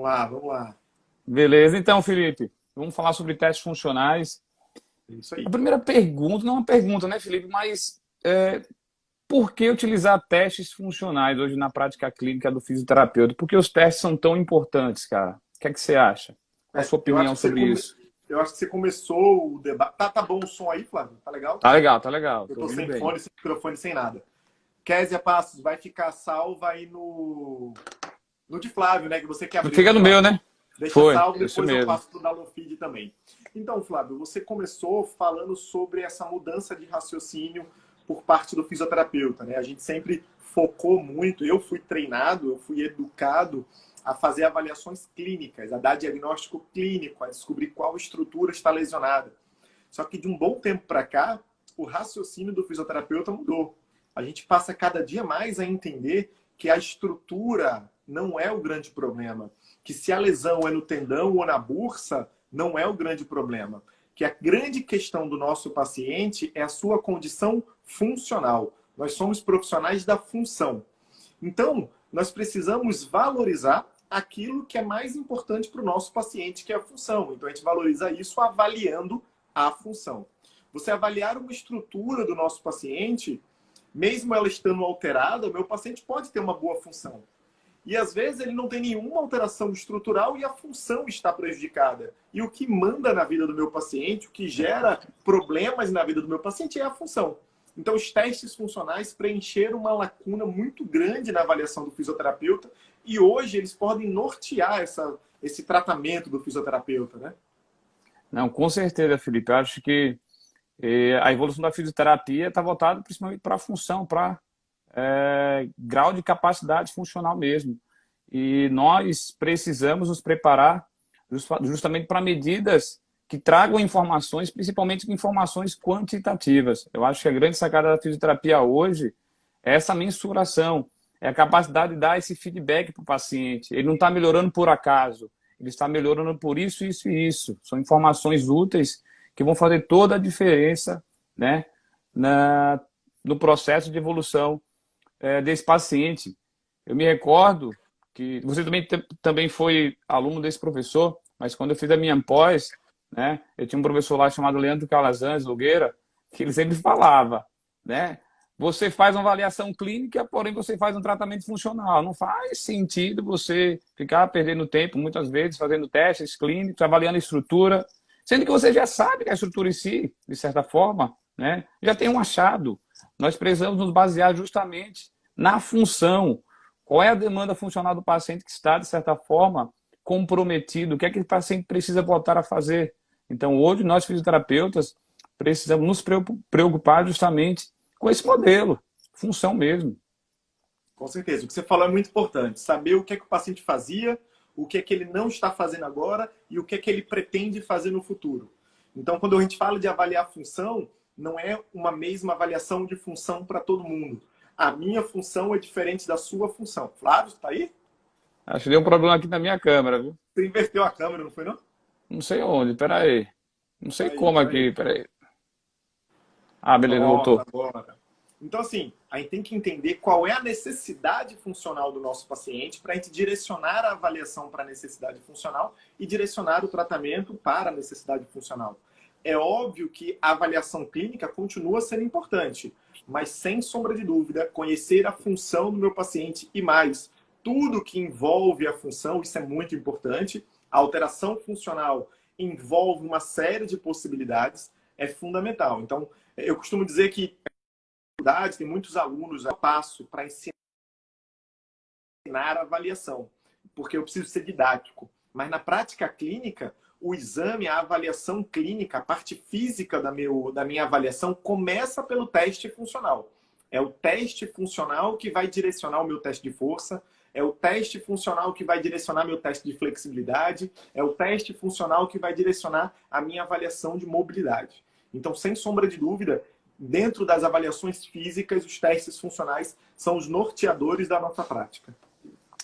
Vamos lá. Beleza, então, Felipe, vamos falar sobre testes funcionais. É isso A aí. primeira pergunta, não é uma pergunta, né, Felipe, mas por que utilizar testes funcionais hoje na prática clínica do fisioterapeuta? Por que os testes são tão importantes, cara? O que é que você acha? Qual a sua Eu acho opinião que você sobre isso? eu acho que você começou o debate. Tá bom o som aí, Flávio? Tá legal? Tá legal, Eu tô tô ouvindo sem bem. fone, sem microfone, sem nada. Kézia Passos vai ficar salva aí no de Flávio, né? Que você que abriu, Fica né, no meu, Flávio? né? Deixa Foi, salvo, isso depois eu mesmo. passo pro Download também. Então, Flávio, você começou falando sobre essa mudança de raciocínio por parte do fisioterapeuta, né? A gente sempre focou muito, eu fui treinado, eu fui educado a fazer avaliações clínicas, a dar diagnóstico clínico, a descobrir qual estrutura está lesionada. Só que de um bom tempo para cá, o raciocínio do fisioterapeuta mudou. A gente passa cada dia mais a entender que a estrutura não é o grande problema, que se a lesão é no tendão ou na bursa, não é o grande problema, que a grande questão do nosso paciente é a sua condição funcional. Nós somos profissionais da função. Então, nós precisamos valorizar aquilo que é mais importante para o nosso paciente, que é a função. Então, a gente valoriza isso avaliando a função. Você avaliar uma estrutura do nosso paciente, mesmo ela estando alterada, o meu paciente pode ter uma boa função. E às vezes ele não tem nenhuma alteração estrutural e a função está prejudicada. E o que manda na vida do meu paciente, o que gera problemas na vida do meu paciente é a função. Então, os testes funcionais preencheram uma lacuna muito grande na avaliação do fisioterapeuta e hoje eles podem nortear esse tratamento do fisioterapeuta, né? Não, com certeza, Felipe. Eu acho que a evolução da fisioterapia está voltada principalmente para a função, para grau de capacidade funcional mesmo. E nós precisamos nos preparar justamente para medidas que tragam informações, principalmente informações quantitativas. Eu acho que a grande sacada da fisioterapia hoje é essa mensuração, é a capacidade de dar esse feedback para o paciente. Ele não está melhorando por acaso, ele está melhorando por isso, isso e isso. São informações úteis que vão fazer toda a diferença, né, na, no processo de evolução desse paciente. Eu me recordo que você também foi aluno desse professor, mas quando eu fiz a minha pós, né, eu tinha um professor lá chamado Leandro Calazans Nogueira, que ele sempre falava, né, você faz uma avaliação clínica, porém você faz um tratamento funcional. Não faz sentido você ficar perdendo tempo, muitas vezes, fazendo testes clínicos, avaliando a estrutura, sendo que você já sabe que a estrutura em si, de certa forma, né, já tem um achado. Nós precisamos nos basear justamente na função. Qual é a demanda funcional do paciente que está, de certa forma, comprometido? O que é que o paciente precisa voltar a fazer? Então, hoje, nós fisioterapeutas precisamos nos preocupar justamente com esse modelo, função mesmo. Com certeza. O que você falou é muito importante. Saber o que é que o paciente fazia, o que é que ele não está fazendo agora e o que é que ele pretende fazer no futuro. Então, quando a gente fala de avaliar a função, não é uma mesma avaliação de função para todo mundo. A minha função é diferente da sua função. Flávio, está aí? Acho que deu um problema aqui na minha câmera, viu? Você inverteu a câmera, não foi não? Não sei onde, peraí. Não sei Aí, como peraí. aqui, peraí. Ah, beleza, Pronto, voltou. agora. Então, assim, a gente tem que entender qual é a necessidade funcional do nosso paciente para a gente direcionar a avaliação para a necessidade funcional e direcionar o tratamento para a necessidade funcional. É óbvio que a avaliação clínica continua sendo importante, mas sem sombra de dúvida, conhecer a função do meu paciente e mais, tudo que envolve a função, isso é muito importante. A alteração funcional envolve uma série de possibilidades, é fundamental. Então, eu costumo dizer que tem muitos alunos a passo para ensinar a avaliação, porque eu preciso ser didático. Mas na prática clínica, o exame, a avaliação clínica, a parte física da minha avaliação começa pelo teste funcional. É o teste funcional que vai direcionar o meu teste de força, é o teste funcional que vai direcionar meu teste de flexibilidade, é o teste funcional que vai direcionar a minha avaliação de mobilidade. Então, sem sombra de dúvida, dentro das avaliações físicas, os testes funcionais são os norteadores da nossa prática.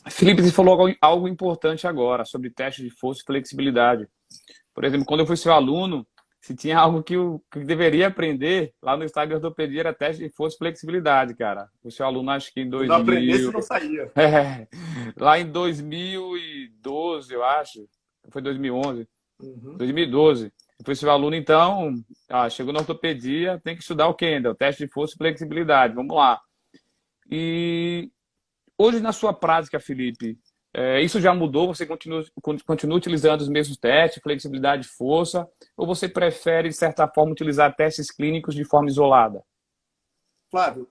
Felipe, você falou algo importante agora sobre teste de força e flexibilidade. Por exemplo, quando eu fui seu aluno, se tinha algo que deveria aprender lá no estágio de ortopedia era teste de força e flexibilidade, cara. O seu aluno, acho que em Se não aprendesse, 2000, não saía. lá em 2012, eu acho, foi 2011, Uhum. 2012. Foi seu aluno, então, chegou na ortopedia, tem que estudar o Kendall, teste de força e flexibilidade, vamos lá. E hoje, na sua prática, Felipe, isso já mudou? Você continua utilizando os mesmos testes, flexibilidade e força? Ou você prefere, de certa forma, utilizar testes clínicos de forma isolada? Flávio,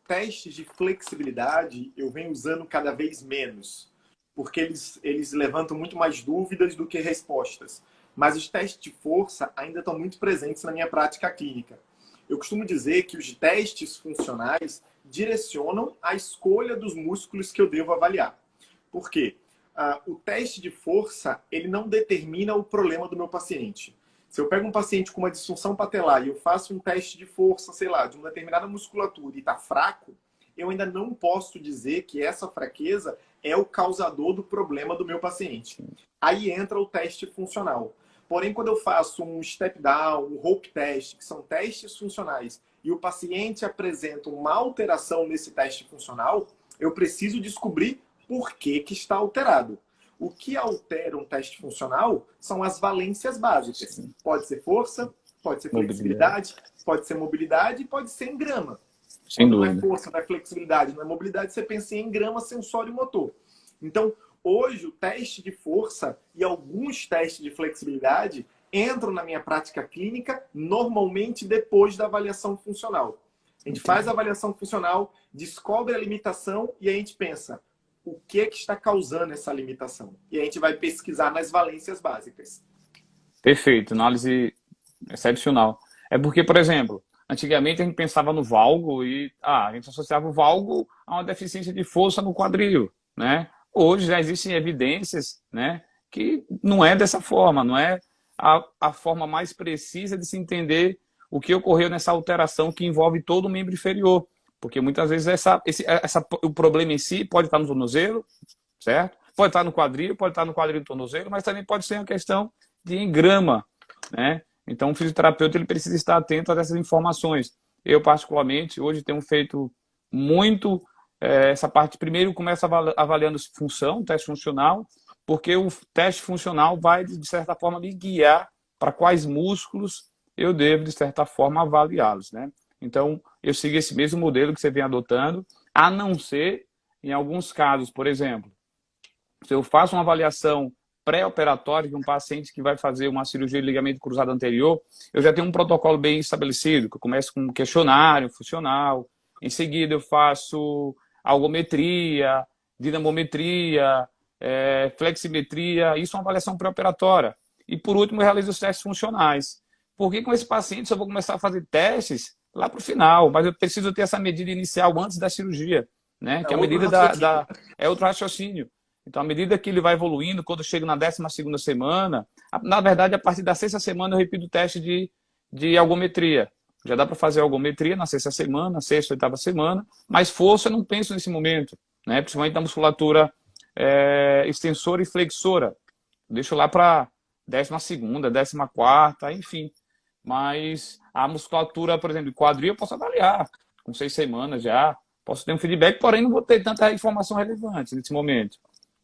testes de flexibilidade eu venho usando cada vez menos, porque eles levantam muito mais dúvidas do que respostas. Mas os testes de força ainda estão muito presentes na minha prática clínica. Eu costumo dizer que os testes funcionais direcionam a escolha dos músculos que eu devo avaliar. Por quê? O teste de força, ele não determina o problema do meu paciente. Se eu pego um paciente com uma disfunção patelar e eu faço um teste de força, sei lá, de uma determinada musculatura e está fraco, eu ainda não posso dizer que essa fraqueza é o causador do problema do meu paciente. Aí entra o teste funcional. Porém, quando eu faço um step down, um rope test, que são testes funcionais, e o paciente apresenta uma alteração nesse teste funcional, eu preciso descobrir por que está alterado. O que altera um teste funcional são as valências básicas. Pode ser força, pode ser flexibilidade, pode ser mobilidade e pode ser em grama. Sem Quando não é dúvida. força, não é flexibilidade, não é mobilidade, você pensa em grama, sensório e motor. Então, hoje, o teste de força e alguns testes de flexibilidade entram na minha prática clínica normalmente depois da avaliação funcional. A gente faz a avaliação funcional, descobre a limitação e a gente pensa, o que é que está causando essa limitação? E a gente vai pesquisar nas valências básicas. Perfeito, análise excepcional. É porque, por exemplo, antigamente a gente pensava no valgo e a gente associava o valgo a uma deficiência de força no quadril, né? Hoje já existem evidências, né, que não é dessa forma, não é a forma mais precisa de se entender o que ocorreu nessa alteração que envolve todo o membro inferior. Porque muitas vezes o problema em si pode estar no tornozelo, certo? Pode estar no quadril no tornozelo, mas também pode ser uma questão de engrama, né? Então, o fisioterapeuta ele precisa estar atento a essas informações. Eu, particularmente, hoje tenho feito muito essa parte. Primeiro, começo avaliando função, teste funcional, porque o teste funcional vai, de certa forma, me guiar para quais músculos eu devo, de certa forma, avaliá-los, né? Então, eu sigo esse mesmo modelo que você vem adotando, a não ser, em alguns casos, por exemplo, se eu faço uma avaliação pré-operatória de um paciente que vai fazer uma cirurgia de ligamento cruzado anterior, eu já tenho um protocolo bem estabelecido, que eu começo com um questionário funcional, em seguida eu faço algometria, dinamometria, fleximetria, isso é uma avaliação pré-operatória. E por último, eu realizo os testes funcionais. Porque com esse paciente eu vou começar a fazer testes lá para o final, mas eu preciso ter essa medida inicial antes da cirurgia, né? Que é a medida é outro raciocínio. Então, à medida que ele vai evoluindo, quando eu chego na 12ª semana, na verdade, a partir da 6ª semana eu repito o teste de algometria. Já dá para fazer algometria na 6ª semana, 6ª, 8ª semana, mas força eu não penso nesse momento, né? Principalmente na musculatura extensora e flexora. Deixo lá para 12ª, 14ª, enfim. Mas a musculatura, por exemplo, de quadril, eu posso avaliar com 6 semanas já. Posso ter um feedback, porém não vou ter tanta informação relevante nesse momento.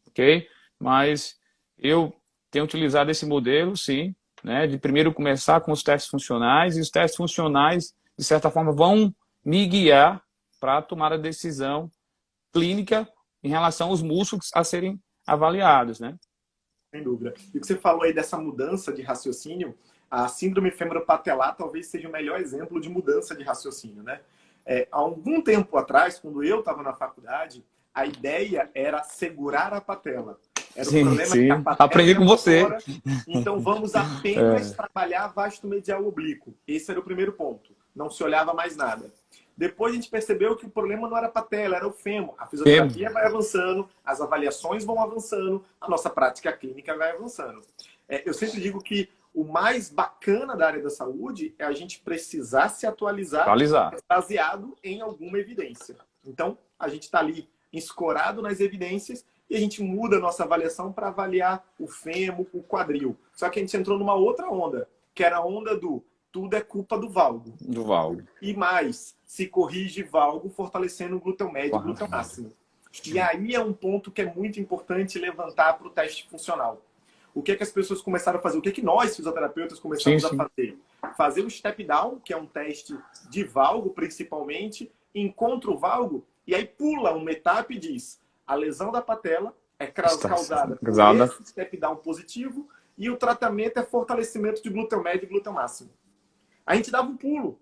Ok? Mas eu tenho utilizado esse modelo, sim, né, de primeiro começar com os testes funcionais, e os testes funcionais, de certa forma, vão me guiar para tomar a decisão clínica em relação aos músculos a serem avaliados, né? Sem dúvida. E o que você falou aí dessa mudança de raciocínio, a síndrome femoropatelar talvez seja o melhor exemplo de mudança de raciocínio, né? Há algum tempo atrás, quando eu estava na faculdade, a ideia era segurar a patela. Era um problema sim. que a patela Aprendi com você. Fora, então vamos apenas trabalhar vasto medial oblíquo. Esse era o primeiro ponto. Não se olhava mais nada. Depois a gente percebeu que o problema não era a patela, era o fêmur. A fisioterapia vai avançando, as avaliações vão avançando, a nossa prática clínica vai avançando. Eu sempre digo que o mais bacana da área da saúde é a gente precisar se atualizar baseado em alguma evidência. Então, a gente está ali escorado nas evidências e a gente muda a nossa avaliação para avaliar o fêmur, o quadril. Só que a gente entrou numa outra onda. que era a onda do tudo é culpa do valgo. Do valgo. E mais, se corrige valgo fortalecendo o glúteo médio e o glúteo máximo. E aí é um ponto que é muito importante levantar para o teste funcional. O que é que as pessoas começaram a fazer? O que é que nós, fisioterapeutas, começamos a fazer? Fazer o step down, que é um teste de valgo, principalmente, encontra o valgo, e aí pula uma etapa e diz: a lesão da patela é causada por esse step down positivo e o tratamento é fortalecimento de glúteo médio e glúteo máximo. A gente dava um pulo.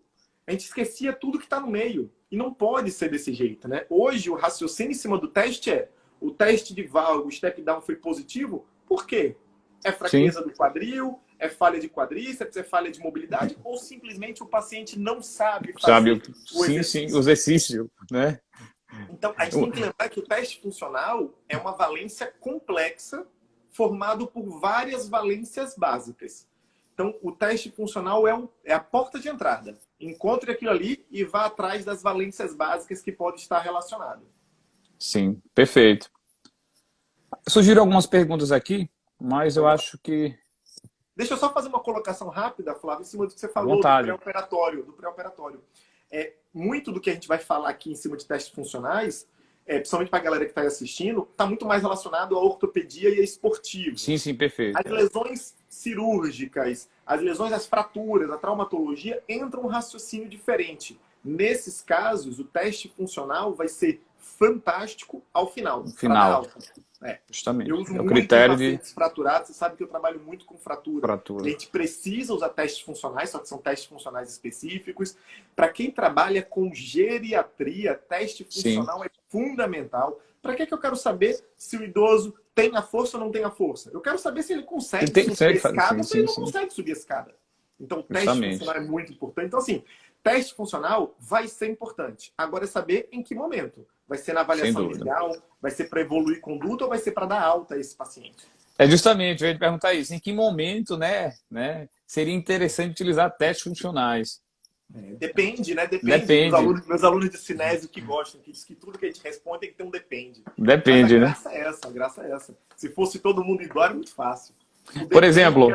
A gente esquecia tudo que está no meio. E não pode ser desse jeito, né? Hoje, o raciocínio em cima do teste é: o teste de valgo, o step down foi positivo. Por quê? É fraqueza do quadril? É falha de quadríceps? É falha de mobilidade? Ou simplesmente o paciente não sabe fazer o exercício? O exercício, né? Então, a gente tem que lembrar que o teste funcional é uma valência complexa formado por várias valências básicas. Então, o teste funcional é a porta de entrada. Encontre aquilo ali e vá atrás das valências básicas que podem estar relacionadas. Sim, perfeito. Surgiram algumas perguntas aqui, mas eu acho que... Deixa eu só fazer uma colocação rápida, Flávio, em cima do que você falou do pré-operatório. Muito do que a gente vai falar aqui em cima de testes funcionais, principalmente para a galera que está aí assistindo, está muito mais relacionado à ortopedia e a esportivo. Sim, perfeito. As lesões cirúrgicas, as lesões, as fraturas, a traumatologia, entram um raciocínio diferente. Nesses casos, o teste funcional vai ser fantástico ao final. Justamente. Eu uso o muito critério pacientes fraturados. Você sabe que eu trabalho muito com fratura. fratura. A gente precisa usar testes funcionais, só que são testes funcionais específicos. Para quem trabalha com geriatria, teste funcional é fundamental. Para que eu quero saber se o idoso tem a força ou não tem a força? Eu quero saber se ele consegue subir a escada ou se ele não consegue subir a escada. Então, o teste funcional é muito importante. Então, assim, teste funcional vai ser importante. Agora é saber em que momento. Vai ser na avaliação inicial? Vai ser para evoluir conduta ou vai ser para dar alta a esse paciente? Justamente, eu ia te perguntar isso. Em que momento, né, seria interessante utilizar testes funcionais? Depende, né? Depende. Meus alunos de cinésio que gostam, que diz que tudo que a gente responde tem que ter um depende. Depende, Mas a graça é essa. Se fosse todo mundo igual, é muito fácil. Por exemplo...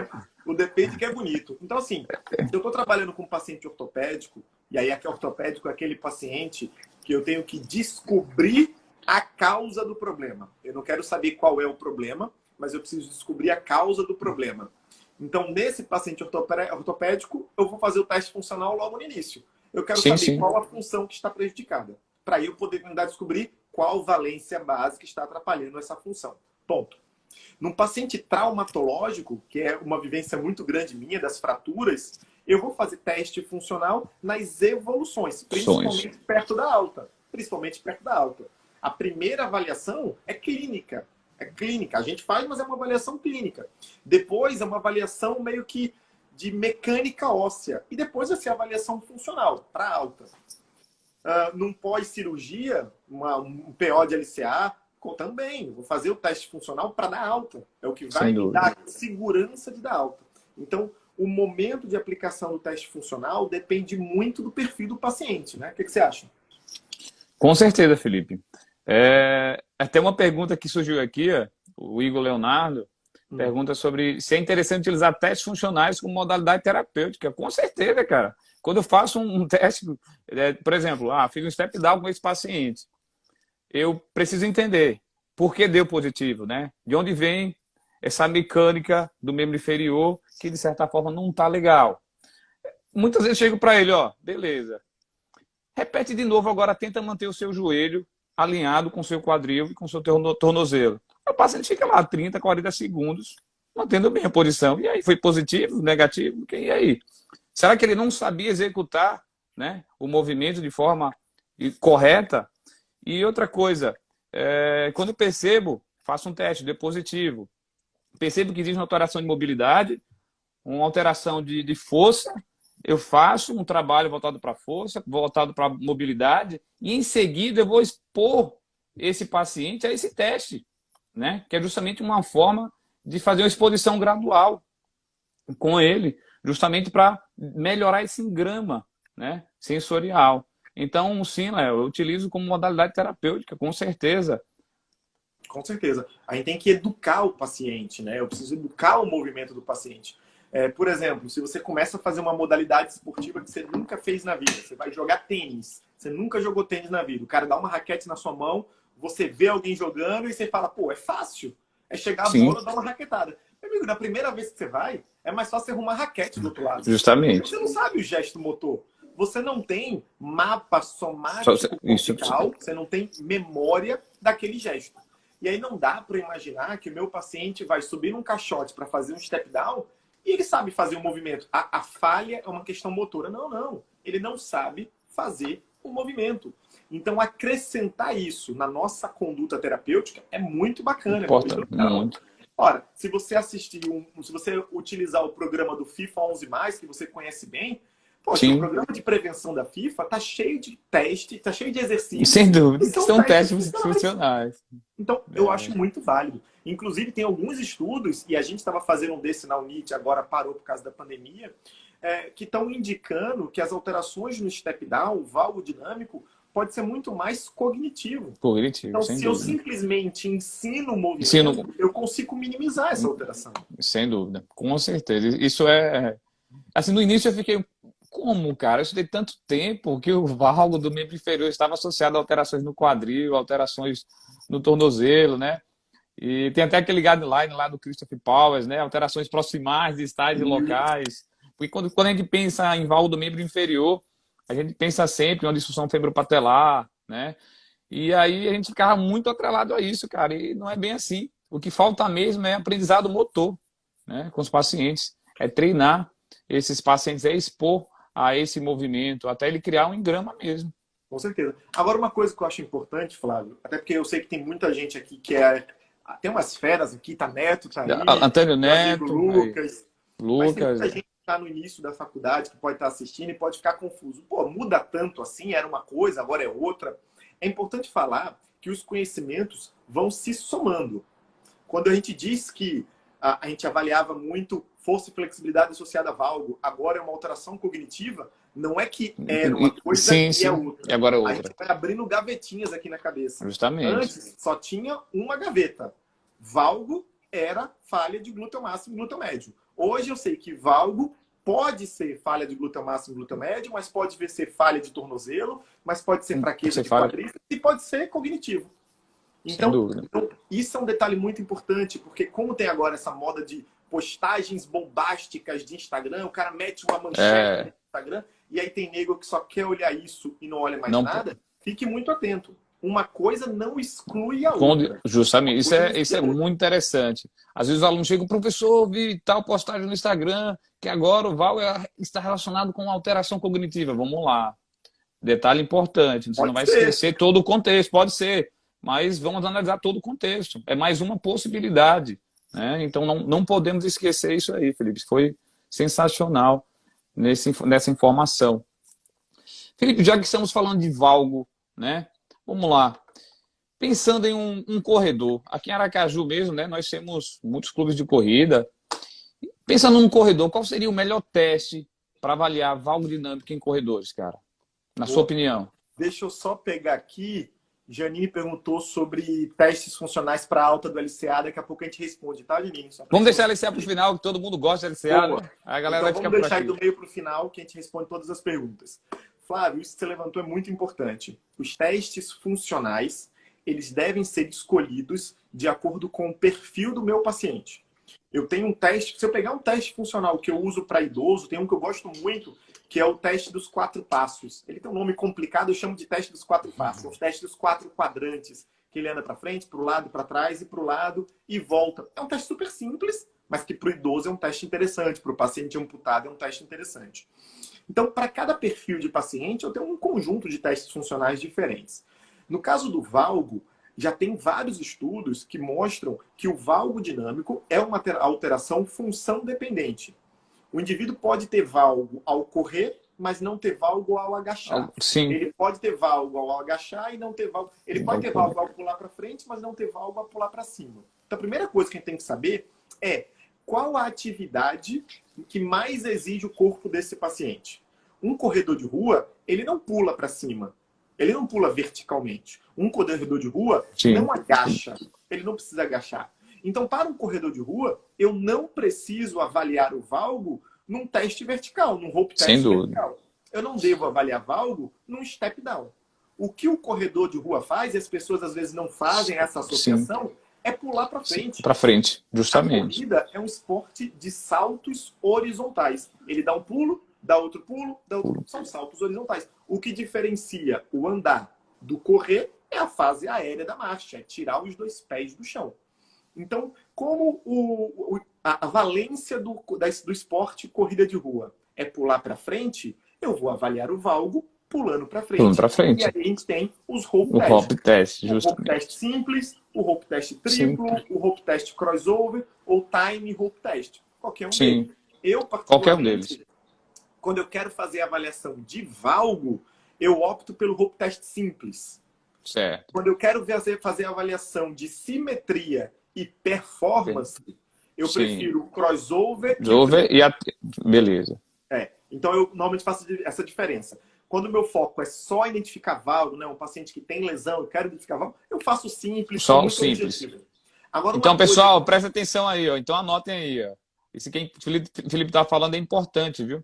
O depende que é bonito. Então, assim, se eu estou trabalhando com um paciente ortopédico, e aí aquele ortopédico é aquele paciente que eu tenho que descobrir a causa do problema. Eu não quero saber qual é o problema, mas eu preciso descobrir a causa do problema. Então, nesse paciente ortopédico, eu vou fazer o teste funcional logo no início. Eu quero saber qual a função que está prejudicada. Para eu poder tentar descobrir qual valência básica está atrapalhando essa função. Ponto. Num paciente traumatológico, que é uma vivência muito grande minha das fraturas, eu vou fazer teste funcional nas evoluções, principalmente perto da alta. A primeira avaliação é clínica. A gente faz, mas é uma avaliação clínica. Depois é uma avaliação meio que de mecânica óssea. E depois vai ser a avaliação funcional, para alta. Num pós-cirurgia, um PO de LCA, também. Vou fazer o teste funcional para dar alta. É o que vai me dar segurança de dar alta. Então, o momento de aplicação do teste funcional depende muito do perfil do paciente, né? O que você acha? Com certeza, Felipe. Até uma pergunta que surgiu aqui, o Igor Leonardo pergunta sobre se é interessante utilizar testes funcionais como modalidade terapêutica. Com certeza, cara. Quando eu faço um teste, por exemplo, fiz um step down com esse paciente, eu preciso entender por que deu positivo, né? De onde vem essa mecânica do membro inferior que, de certa forma, não está legal. Muitas vezes eu chego para ele, beleza. Repete de novo agora, tenta manter o seu joelho alinhado com o seu quadril e com o seu tornozelo. O paciente fica lá 30, 40 segundos, mantendo bem a posição. E aí, foi positivo, negativo? E aí? Será que ele não sabia executar, né, o movimento de forma correta? E outra coisa, quando eu percebo, faço um teste, deu positivo, percebo que existe uma alteração de mobilidade, uma alteração de força, eu faço um trabalho voltado para a força, voltado para a mobilidade, e em seguida eu vou expor esse paciente a esse teste, né? Que é justamente uma forma de fazer uma exposição gradual com ele, justamente para melhorar esse engrama, né, sensorial. Então, sim, Léo, eu utilizo como modalidade terapêutica, com certeza. Com certeza. A gente tem que educar o paciente, né? Eu preciso educar o movimento do paciente. Por exemplo, se você começa a fazer uma modalidade esportiva que você nunca fez na vida, você vai jogar tênis, você nunca jogou tênis na vida, o cara dá uma raquete na sua mão, você vê alguém jogando e você fala, pô, é fácil. É chegar a bola e dar uma raquetada. Meu amigo, na primeira vez que você vai, é mais fácil você arrumar raquete do outro lado. Justamente. Você não sabe o gesto motor. Você não tem mapa somático cortical, você não tem memória daquele gesto. E aí não dá para imaginar que o meu paciente vai subir num caixote para fazer um step down e ele sabe fazer um movimento. A falha é uma questão motora. Não, não. Ele não sabe fazer um movimento. Então, acrescentar isso na nossa conduta terapêutica é muito bacana. Importa muito. Ora, se você assistir, se você utilizar o programa do FIFA 11+, que você conhece bem, poxa, o programa de prevenção da FIFA tá cheio de teste, tá cheio de exercícios. Sem dúvida, são testes funcionais. Então, eu acho muito válido. Inclusive, tem alguns estudos, e a gente estava fazendo um desse na UNIT, agora parou por causa da pandemia, que estão indicando que as alterações no step down, o valgo dinâmico, pode ser muito mais cognitivo. Cognitivo, então, sem se dúvida. eu simplesmente ensino o movimento, eu consigo minimizar essa alteração. Sem dúvida, com certeza. Isso é... Assim, no início eu fiquei... Como, cara? Eu estudei tanto tempo que o valgo do membro inferior estava associado a alterações no quadril, alterações no tornozelo, né? E tem até aquele guideline lá do Christopher Powers, né? Alterações proximais de estágios locais. Porque quando a gente pensa em valgo do membro inferior, a gente pensa sempre em uma disfunção fibropatelar, né? E aí a gente ficava muito atrelado a isso, cara. E não é bem assim. O que falta mesmo é aprendizado motor, né? Com os pacientes. É treinar esses pacientes, é expor a esse movimento, até ele criar um engrama mesmo. Com certeza. Agora, uma coisa que eu acho importante, Flávio, até porque eu sei que tem muita gente aqui que tem umas feras aqui, tá Neto, tá aí, Antônio Neto, Lucas. Lucas. Mas tem muita gente que tá no início da faculdade, que pode estar assistindo e pode ficar confuso. Pô, muda tanto assim, era uma coisa, agora é outra. É importante falar que os conhecimentos vão se somando. Quando a gente diz que a gente avaliava muito força e flexibilidade associada a valgo, agora é uma alteração cognitiva, não é que era uma coisa e é outra. E agora é outra. A gente vai abrindo gavetinhas aqui na cabeça. Justamente. Antes, só tinha uma gaveta. Valgo era falha de glúteo máximo e glúteo médio. Hoje eu sei que valgo pode ser falha de glúteo máximo e glúteo médio, mas pode ser falha de tornozelo, mas pode ser fraqueza de quadríceps e pode ser cognitivo. Então, isso é um detalhe muito importante, porque como tem agora essa moda de postagens bombásticas de Instagram, o cara mete uma manchete no Instagram, e aí tem nego que só quer olhar isso e não olha mais nada, fique muito atento. Uma coisa não exclui a outra. Justamente, isso é muito interessante. Às vezes o aluno chega, professor, vi tal postagem no Instagram, que agora o VAL está relacionado com alteração cognitiva. Vamos lá. Detalhe importante, você não vai esquecer todo o contexto, pode ser, mas vamos analisar todo o contexto. É mais uma possibilidade. Né? Então, não podemos esquecer isso aí, Felipe. Foi sensacional nessa informação. Felipe, já que estamos falando de valgo, né? Vamos lá. Pensando em um corredor. Aqui em Aracaju mesmo, né? Nós temos muitos clubes de corrida. Pensando num corredor, qual seria o melhor teste para avaliar valgo dinâmico em corredores, cara? Na sua opinião. Deixa eu só pegar aqui... Janine perguntou sobre testes funcionais para alta do LCA. Daqui a pouco a gente responde, tá, Janine? Vamos deixar a LCA para o final, que todo mundo gosta de LCA. Né? A galera vai ficar por aqui. Vamos deixar do meio para o final, que a gente responde todas as perguntas. Flávio, isso que você levantou é muito importante. Os testes funcionais, eles devem ser escolhidos de acordo com o perfil do meu paciente. Eu tenho um teste... Se eu pegar um teste funcional que eu uso para idoso, tem um que eu gosto muito, que é o teste dos 4 passos. Ele tem um nome complicado, eu chamo de teste dos 4 passos. O teste dos 4 quadrantes, que ele anda para frente, para o lado, para trás e para o lado e volta. É um teste super simples, mas que para o idoso é um teste interessante, para o paciente amputado é um teste interessante. Então, para cada perfil de paciente, eu tenho um conjunto de testes funcionais diferentes. No caso do valgo, já tem vários estudos que mostram que o valgo dinâmico é uma alteração função dependente. O indivíduo pode ter valgo ao correr, mas não ter valgo ao agachar. Sim. Ele pode ter valgo ao agachar e não ter valgo... Ele pode ter valgo ao pular para frente, mas não ter valgo ao pular para cima. Então, a primeira coisa que a gente tem que saber é qual a atividade que mais exige o corpo desse paciente. Um corredor de rua, ele não pula para cima. Ele não pula verticalmente. Um corredor de rua não agacha. Ele não precisa agachar. Então, para um corredor de rua, eu não preciso avaliar o valgo num teste vertical, num rope Sem test dúvida. vertical. Eu não devo avaliar valgo num step down. O que o corredor de rua faz, e as pessoas às vezes não fazem essa Sim, associação, é pular para frente. para frente, A justamente. corrida é um esporte de saltos horizontais. Ele dá um pulo, dá outro pulo, dá outro... São saltos horizontais. O que diferencia o andar do correr é a fase aérea da marcha, é tirar os dois pés do chão. Então, como a valência do esporte corrida de rua é pular para frente, eu vou avaliar o valgo pulando para Pulando frente. para E aí frente. a gente tem os rope O tests. hop test, O rope test justamente. simples, o rope test Sim, triplo, o rope test crossover ou time rope test. Qualquer um deles. sim. Eu, Qualquer um deles. particularmente, quando eu quero fazer a avaliação de valgo, eu opto pelo rope test simples. Certo. Quando eu quero fazer a avaliação de simetria e performance, eu Sim. prefiro o crossover Over e a... Beleza. Então eu normalmente faço essa diferença. Quando o meu foco é só identificar valgo, né, um paciente que tem lesão, eu quero identificar valgo, eu faço simples, Só o muito simples. objetivo. Agora, Então, uma coisa... pessoal, presta atenção aí, ó. Então anotem aí, ó. Isso que o Felipe está falando é importante, viu?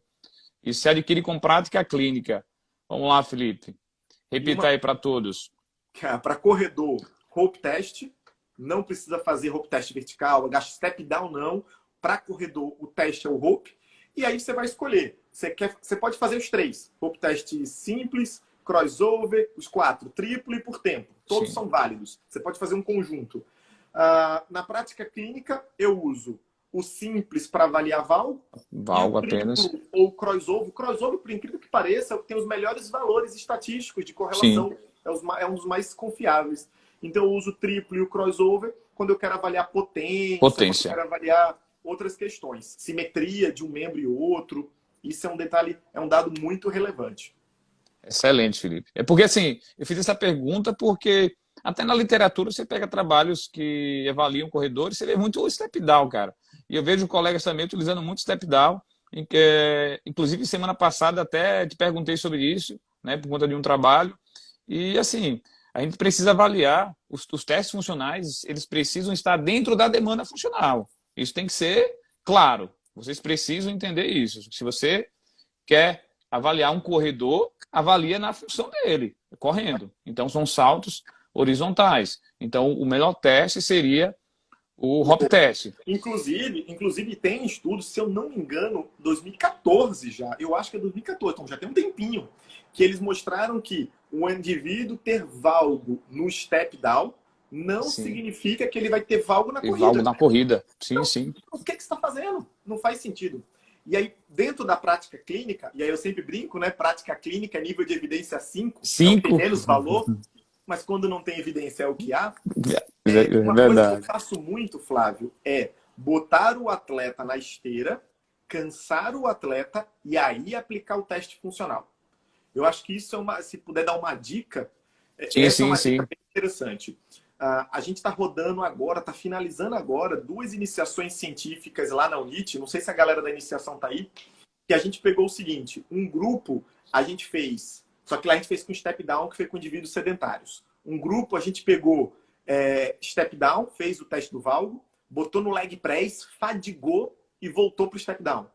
Isso se adquire com prática clínica. Vamos lá, Felipe. Repita aí para todos. Para corredor, rope test. Não precisa fazer rope test vertical, step down não. Para corredor, o teste é o rope. E aí você vai escolher. Você pode fazer os 3. Rope test simples, crossover, os 4, triplo e por tempo. Todos Sim. são válidos. Você pode fazer um conjunto. Na prática clínica, eu uso o simples para avaliar valgo. Valgo e o apenas. triplo ou o crossover. O crossover, por incrível que pareça, é o que tem os melhores valores estatísticos de correlação. Sim. É um dos mais confiáveis. Então eu uso o triplo e o crossover quando eu quero avaliar potência. Quando eu quero avaliar outras questões. Simetria de um membro e outro. Isso é um detalhe, é um dado muito relevante. Excelente, Felipe. É porque, assim, eu fiz essa pergunta porque até na literatura você pega trabalhos que avaliam corredores, você vê muito o step down, cara. E eu vejo colegas também utilizando muito step down. Inclusive, semana passada até te perguntei sobre isso, né, por conta de um trabalho. E, assim, a gente precisa avaliar os testes funcionais, eles precisam estar dentro da demanda funcional. Isso tem que ser claro. Vocês precisam entender isso. Se você quer avaliar um corredor, avalia na função dele, correndo. Então, são saltos horizontais. Então, o melhor teste seria o hop test. Inclusive, tem estudos, se eu não me engano, 2014 já. Eu acho que é 2014, então já tem um tempinho, que eles mostraram que o indivíduo ter valgo no step down não significa que ele vai ter valgo na corrida. Valgo na corrida, sim, então, sim. O que você está fazendo? Não faz sentido. E aí, dentro da prática clínica, e aí eu sempre brinco, né? Prática clínica, nível de evidência 5, é o que tem menos valor, mas quando não tem evidência é o que há. Uma coisa que eu faço muito, Flávio, é botar o atleta na esteira, cansar o atleta e aí aplicar o teste funcional. Eu acho que isso é se puder dar uma dica, essa é uma dica bem interessante. A gente está rodando agora, está finalizando agora 2 iniciações científicas lá na UNIT, não sei se a galera da iniciação está aí, que a gente pegou o seguinte, um grupo a gente fez, só que lá a gente fez com step down, que foi com indivíduos sedentários. Um grupo a gente pegou step down, fez o teste do valgo, botou no leg press, fadigou e voltou para o step down.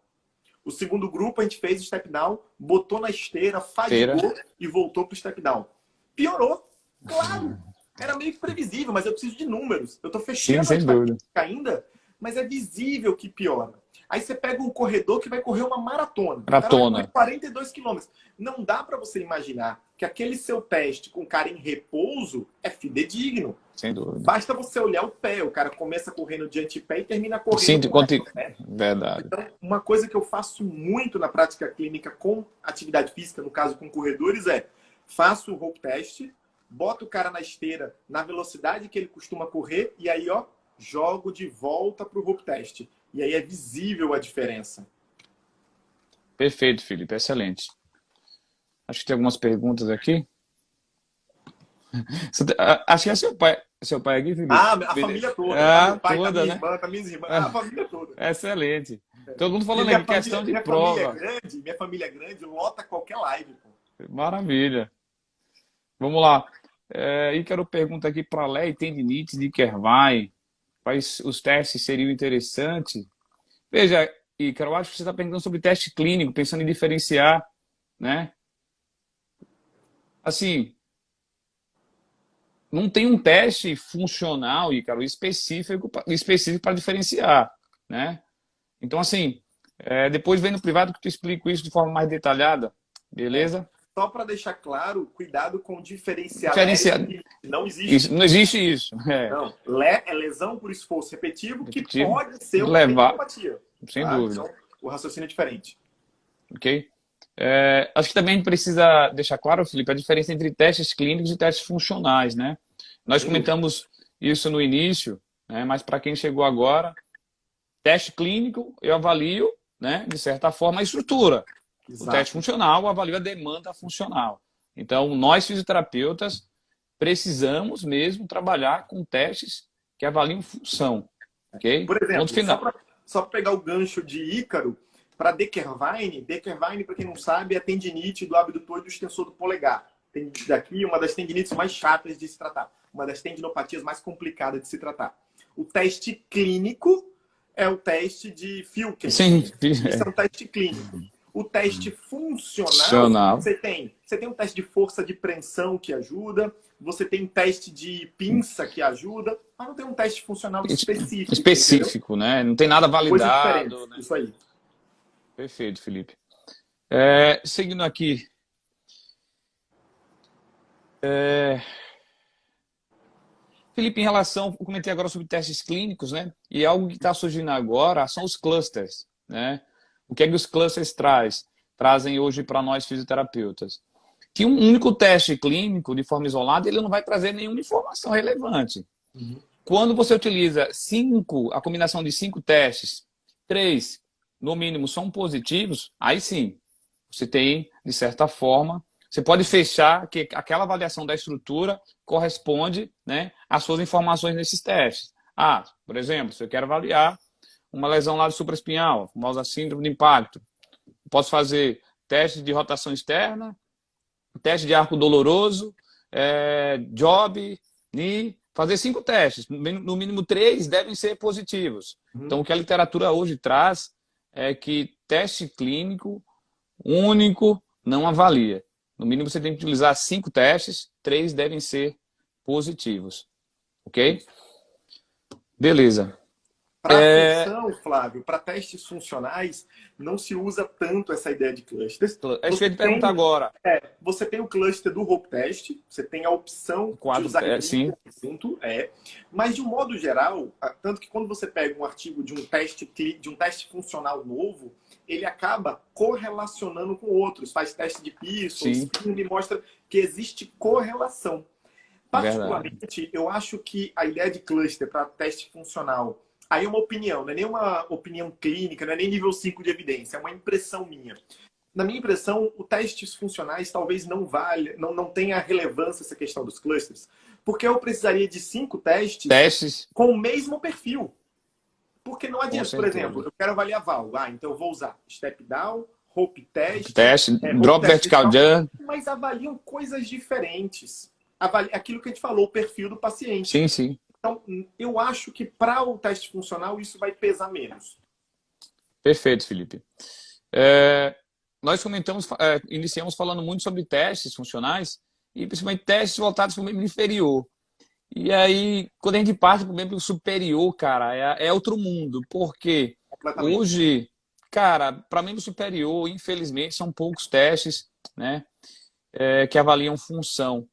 O segundo grupo a gente fez o step down, botou na esteira, fadigou e voltou para o step down. Piorou, claro. Era meio que previsível, mas eu preciso de números. Eu estou fechando a estatística ainda, mas é visível que piora. Aí você pega um corredor que vai correr uma maratona. O cara vai correr 42 quilômetros. Não dá para você imaginar que aquele seu teste com o cara em repouso é fidedigno. Sem dúvida. Basta você olhar o pé. O cara começa correndo de antepé e termina correndo com o pé. Verdade. Então, uma coisa que eu faço muito na prática clínica com atividade física, no caso com corredores, é faço o rope test, boto o cara na esteira na velocidade que ele costuma correr e aí, ó, jogo de volta para o rope test. E aí é visível a diferença. Perfeito, Felipe. Excelente. Acho que tem algumas perguntas aqui. Acho que é seu pai aqui, Felipe. A família toda. Meu pai, toda, minha né? irmã, minhas irmãs, a família toda. Excelente. Todo mundo falando aqui, questão de prova. Minha família é grande, lota qualquer live. Pô. Maravilha. Vamos lá. Ícaro pergunta aqui para Lé e tendinite de Kervai. quais os testes seriam interessantes. Veja, Ícaro, eu acho que você está perguntando sobre teste clínico, pensando em diferenciar, né? Assim, não tem um teste funcional, Ícaro, específico para diferenciar, né? Então, assim, depois vem no privado que eu te explico isso de forma mais detalhada, beleza? Só para deixar claro, cuidado com diferenciar Diferenciar. lesão. Não Isso, existe. não existe isso. Não, é lesão por esforço repetitivo que Repetitivo, pode ser uma levar, tendinopatia. sem Tá? dúvida. Então, o raciocínio é diferente. Ok? Acho que também a gente precisa deixar claro, Felipe, a diferença entre testes clínicos e testes funcionais, né? Nós comentamos isso no início, né? Mas para quem chegou agora, teste clínico eu avalio, né, de certa forma, a estrutura. Exato. O teste funcional eu avalio a demanda funcional. Então, nós fisioterapeutas precisamos mesmo trabalhar com testes que avaliam função. Ok? Por exemplo, ponto final. só para pegar o gancho de Ícaro, para Deckerwein, para quem não sabe, é a tendinite do abdutor e do extensor do polegar. Tendinite daqui, uma das tendinites mais chatas de se tratar, uma das tendinopatias mais complicadas de se tratar. O teste clínico é o teste de Filken. Sim, isso é um teste clínico. O teste funcional, você tem um teste de força de preensão que ajuda, você tem um teste de pinça que ajuda, mas não tem um teste funcional específico. Específico, entendeu? Né? Não tem nada validado. Né? Isso aí. Perfeito, Felipe. Seguindo aqui. Felipe, em relação, eu comentei agora sobre testes clínicos, né? E algo que está surgindo agora são os clusters, né? O que é que os clusters trazem hoje para nós fisioterapeutas? Que um único teste clínico, de forma isolada, ele não vai trazer nenhuma informação relevante. Uhum. Quando você utiliza a combinação de 5 testes, 3, no mínimo, são positivos, aí sim, você tem, de certa forma, você pode fechar que aquela avaliação da estrutura corresponde, né, às suas informações nesses testes. Por exemplo, se eu quero avaliar uma lesão lá do supraespinhal, a famosa síndrome de impacto, posso fazer teste de rotação externa, teste de arco doloroso, job, knee, fazer 5 testes. No mínimo 3 devem ser positivos. Então, o que a literatura hoje traz é que teste clínico único não avalia. No mínimo, você tem que utilizar 5 testes, 3 devem ser positivos. Ok? Beleza. Para função, Flávio, para testes funcionais, não se usa tanto essa ideia de clusters. É isso que eu ia te perguntar agora. Você tem o cluster do Hope Test, você tem a opção de usar junto, mas de um modo geral, tanto que quando você pega um artigo de um teste funcional novo, ele acaba correlacionando com outros, faz teste de Pearson, e mostra que existe correlação. Particularmente, eu acho que a ideia de cluster para teste funcional, aí é uma opinião, não é nem uma opinião clínica, não é nem nível 5 de evidência, é uma impressão minha. Na minha impressão, os testes funcionais talvez não tenha relevância essa questão dos clusters, porque eu precisaria de 5 testes com o mesmo perfil. Porque não adianta, por exemplo, eu quero avaliar VAL, então eu vou usar Step Down, Hope Test, Drop Vertical Jump, mas avaliam coisas diferentes. Aquilo que a gente falou, o perfil do paciente. Sim, sim. Então, eu acho que para o teste funcional isso vai pesar menos. Perfeito, Felipe. Nós iniciamos falando muito sobre testes funcionais e principalmente testes voltados para o membro inferior. E aí, quando a gente parte para o membro superior, cara, é outro mundo. Porque hoje, cara, para membro superior, infelizmente, são poucos testes, né, que avaliam função.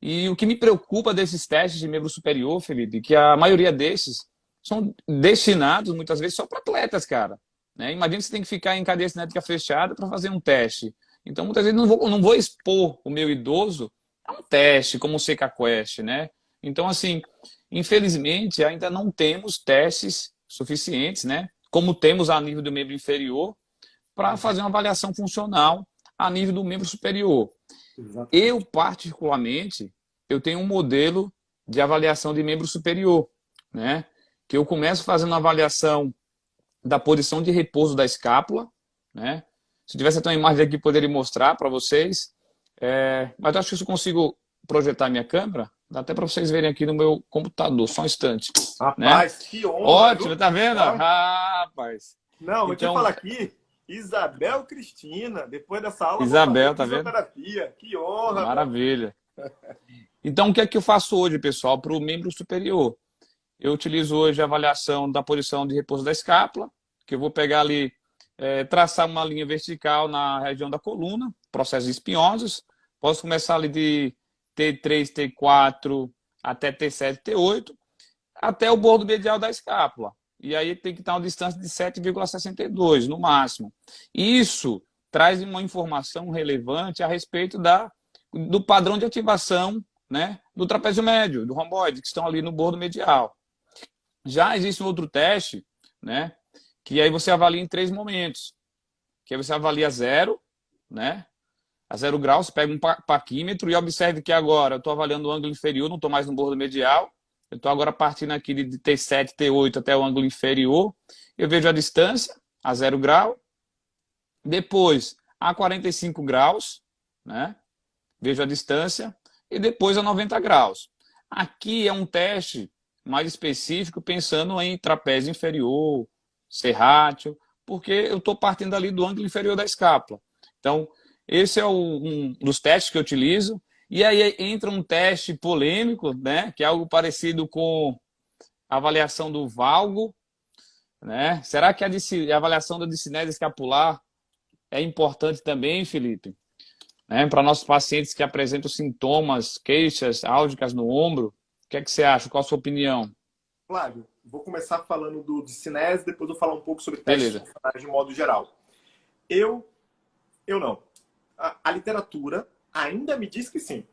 E o que me preocupa desses testes de membro superior, Felipe, que a maioria desses são destinados, muitas vezes, só para atletas, cara. Né? Imagina que você tem que ficar em cadeia cinética fechada para fazer um teste. Então, muitas vezes, não vou expor o meu idoso a um teste, como o SecaQuest, né? Então, assim, infelizmente, ainda não temos testes suficientes, né? Como temos a nível do membro inferior, para fazer uma avaliação funcional a nível do membro superior. Exatamente. Eu, particularmente, eu tenho um modelo de avaliação de membro superior, né? Que eu começo fazendo uma avaliação da posição de repouso da escápula, né? Se tivesse até uma imagem aqui, poderia mostrar para vocês. Mas eu acho que eu consigo projetar minha câmera. Dá até para vocês verem aqui no meu computador, só um instante, né? Rapaz, que honra, Ótimo, viu? tá vendo? Ó, Rapaz. não, vou te Então, falar aqui, Isabel Cristina, depois dessa aula vou fazer Isabel, tá vendo? fisioterapia. Que honra, meu amigo. Maravilha. Então, o que é que eu faço hoje, pessoal, para o membro superior? Eu utilizo hoje a avaliação da posição de repouso da escápula, que eu vou pegar ali, traçar uma linha vertical na região da coluna, processos espinhosos. Posso começar ali de T3, T4 até T7, T8, até o bordo medial da escápula. E aí tem que estar uma distância de 7,62 no máximo. Isso traz uma informação relevante a respeito do padrão de ativação, né, do trapézio médio, do romboide, que estão ali no bordo medial. Já existe um outro teste, né, que aí você avalia em 3 momentos. Que aí você avalia zero, né, a 0 graus, você pega um paquímetro e observe que agora eu estou avaliando o ângulo inferior, não estou mais no bordo medial. Eu estou agora partindo aqui de T7, T8 até o ângulo inferior. Eu vejo a distância, a 0 grau. Depois, a 45 graus, né? Vejo a distância. E depois a 90 graus. Aqui é um teste mais específico, pensando em trapézio inferior, serrátil, porque eu estou partindo ali do ângulo inferior da escápula. Então, esse é um dos testes que eu utilizo. E aí entra um teste polêmico, né, que é algo parecido com a avaliação do valgo, né? Será que a avaliação da discinese escapular é importante também, Felipe? Né? Para nossos pacientes que apresentam sintomas, queixas álgicas no ombro, o que é que você acha? Qual a sua opinião? Flávio, vou começar falando de cinese, depois eu vou falar um pouco sobre testes Beleza. funcionais de modo geral. Eu não. A literatura ainda me diz que sim.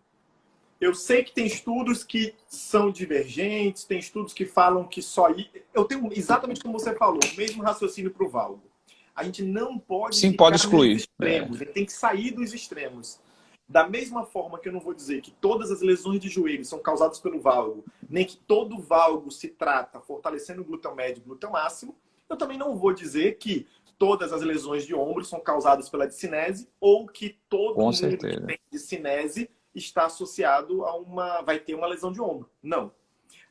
Eu sei que tem estudos que são divergentes, tem estudos que falam que só... Eu tenho exatamente como você falou, o mesmo raciocínio para o valgo. A gente não pode Sim, ficar pode nos excluir. extremos, a gente tem que sair dos extremos. Da mesma forma que eu não vou dizer que todas as lesões de joelho são causadas pelo valgo, nem que todo valgo se trata fortalecendo o glúteo médio e o glúteo máximo, eu também não vou dizer que todas as lesões de ombro são causadas pela discinese ou que todo Com mundo certeza. que tem discinese está associado vai ter uma lesão de ombro. Não.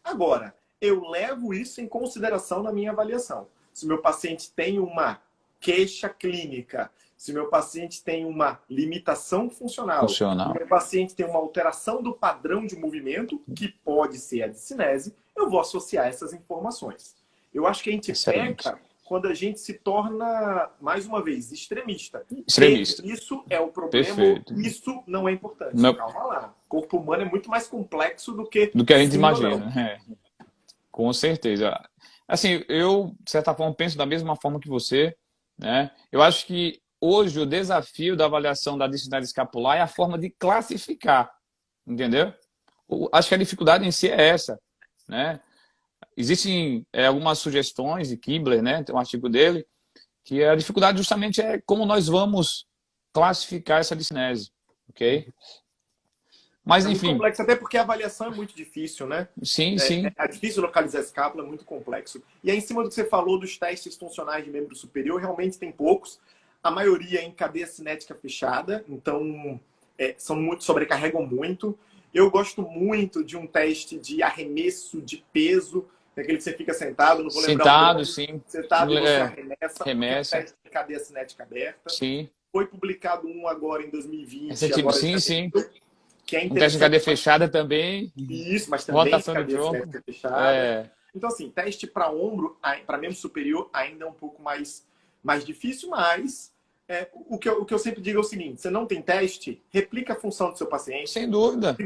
Agora, eu levo isso em consideração na minha avaliação. Se o meu paciente tem uma queixa clínica, se o meu paciente tem uma limitação funcional, se o meu paciente tem uma alteração do padrão de movimento, que pode ser a discinese, eu vou associar essas informações. Eu acho que a gente peca quando a gente se torna, mais uma vez, extremista. Extremista. Isso é o problema, Perfeito. isso não é importante. Não. Calma lá. O corpo humano é muito mais complexo do que a gente imagina. É. Com certeza. Assim, eu, de certa forma, penso da mesma forma que você, né? Eu acho que hoje o desafio da avaliação da discinese escapular é a forma de classificar, entendeu? Acho que a dificuldade em si é essa, né? Existem algumas sugestões de Kibler, né? Tem um artigo dele, que a dificuldade justamente é como nós vamos classificar essa discinese, ok? Mas, enfim... muito complexo, até porque a avaliação é muito difícil, né? Sim, sim. É difícil localizar a escápula, é muito complexo. E aí, em cima do que você falou dos testes funcionais de membro superior, realmente tem poucos. A maioria é em cadeia cinética fechada, então sobrecarregam muito. Eu gosto muito de um teste de arremesso de peso, aquele que você fica sentado, não vou lembrar o nome. Sim. Sentado e você arremessa. É Um teste de cadeia cinética aberta. Sim. Foi publicado um agora em 2020. Sim. Que é um teste de cadeia fechada também. Isso, mas também rotação de cadeia tronco. cinética fechada. Então, assim, teste para ombro, para membro superior, ainda é um pouco mais difícil, mas o que eu sempre digo é o seguinte: você não tem teste, replica a função do seu paciente. Sem dúvida.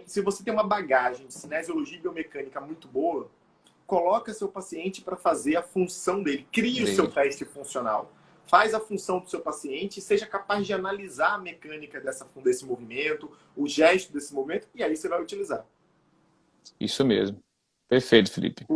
Se você tem uma bagagem de cinesiologia e biomecânica muito boa, coloca seu paciente para fazer a função dele. Crie o seu teste funcional. Faz a função do seu paciente e seja capaz de analisar a mecânica desse movimento, o gesto desse movimento, e aí você vai utilizar. Isso mesmo. Perfeito, Felipe. O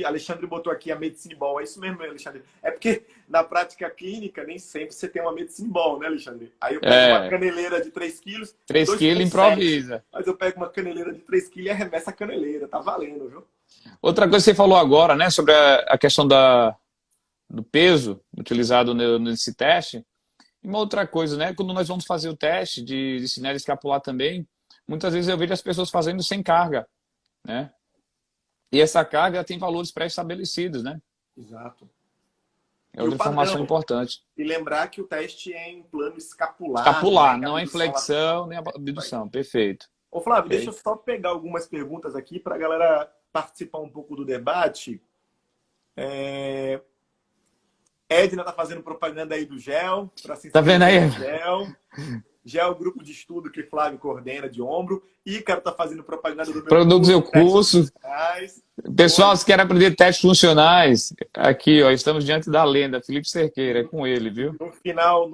Alexandre botou aqui a medicine ball. É isso mesmo, Alexandre? É porque na prática clínica nem sempre você tem uma medicine ball, né, Alexandre? Aí eu pego uma caneleira de 3 quilos. 3 quilos improvisa. Mas eu pego uma caneleira de 3 quilos e arremesso a caneleira. Tá valendo, viu? Outra coisa que você falou agora, né, sobre a questão do peso utilizado nesse teste. E uma outra coisa, né? Quando nós vamos fazer o teste de discinese escapular também, muitas vezes eu vejo as pessoas fazendo sem carga, né? E essa carga tem valores pré-estabelecidos, né? Exato. É E o outra informação padrão. importante. E lembrar que o teste é em plano escapular, não é Escapular, em não é abdução inflexão lateral. nem É isso aí. abdução. Perfeito. Ô, Flávio, deixa eu Ok. só pegar algumas perguntas aqui para a galera participar um pouco do debate. Edna tá fazendo propaganda aí do GEL, para se Tá vendo aí? inscrever no GEL. GEL, grupo de estudo que Flávio coordena de ombro. Ícaro tá fazendo propaganda do meu Produto do curso, seu testes curso. funcionais. Pessoal, Hoje, se quer aprender testes funcionais, aqui, ó, estamos diante da lenda, Felipe Cerqueira, é com ele, viu? no